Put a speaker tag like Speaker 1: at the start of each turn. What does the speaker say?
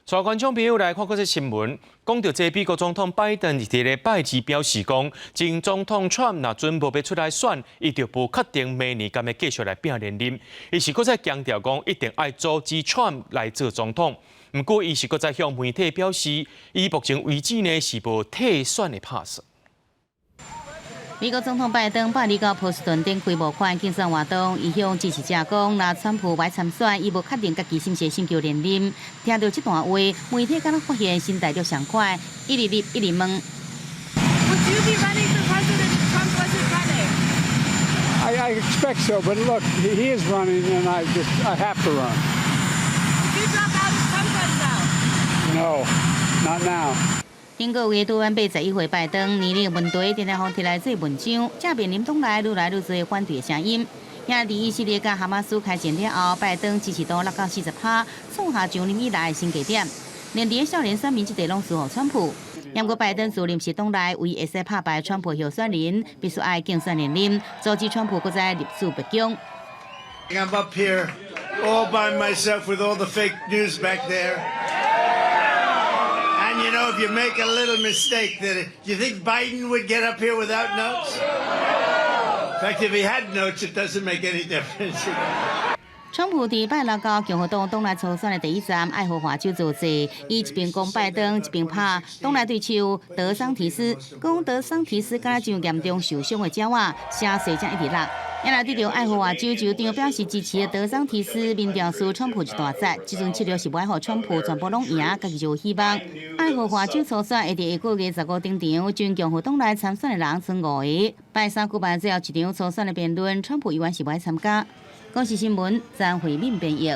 Speaker 1: 蔡观众朋友来看这新闻，讲到这美国总统拜登伫个拜二表示讲，前总统 Trump 若准无要出来选，伊就无确定明年敢会继续来拼连任。伊是搁再强调讲，一定要阻止 Trump 来做总统。不过，伊是搁再向媒体表示，伊目前为止呢是无退选的拍算。
Speaker 2: 美国总统拜登8日到波士顿展开募款竞选活动，伊向支持者讲，若川普歹参选，伊无确定家己是毋是寻求连任。听到这段话，媒体敢若发现心态着上快，一直问。Would
Speaker 3: you be running for president if Trump wasn't running?
Speaker 4: I expect so, but look, he is running, and I have to run.
Speaker 3: Would you drop out if Trump runs out?
Speaker 4: No, not now.
Speaker 2: 英国为台湾81岁拜登年龄问题，常常提来做文章，正面临党内愈来愈多反对声音。兄弟以色列甲哈马斯开战了后，拜登支持度落到40%，创下上任以来新低点。连伫少年选民这地拢输予川普。不过拜登自任时党内为会使拍败川普候选人，必须爱竞选连任，阻止川普搁再入主白宫。
Speaker 5: I'm up here all by myself with all the fake news back there. And you know, if you make a little mistake, you think Biden would get up here without notes? In fact, if he had notes, it doesn't make any difference.
Speaker 2: 川普伫拜六到共和党党内初选的第一站爱荷华州造势，伊一边讲拜登，一边拍党内对手德桑提斯，讲德桑提斯敢若像严重受伤的鸟仔，声势才一直落。因来对着爱荷华州州长表示支持的德桑提斯，民调输川普一大截，即阵策略是不爱互川普全部拢赢，家己就有希望。爱荷华州初选会伫下个月15登场，全共和党内参选的人剩5个。拜三举办最后一场初选的辩论，川普依然是不爱参加。公视新闻，张惠敏编译。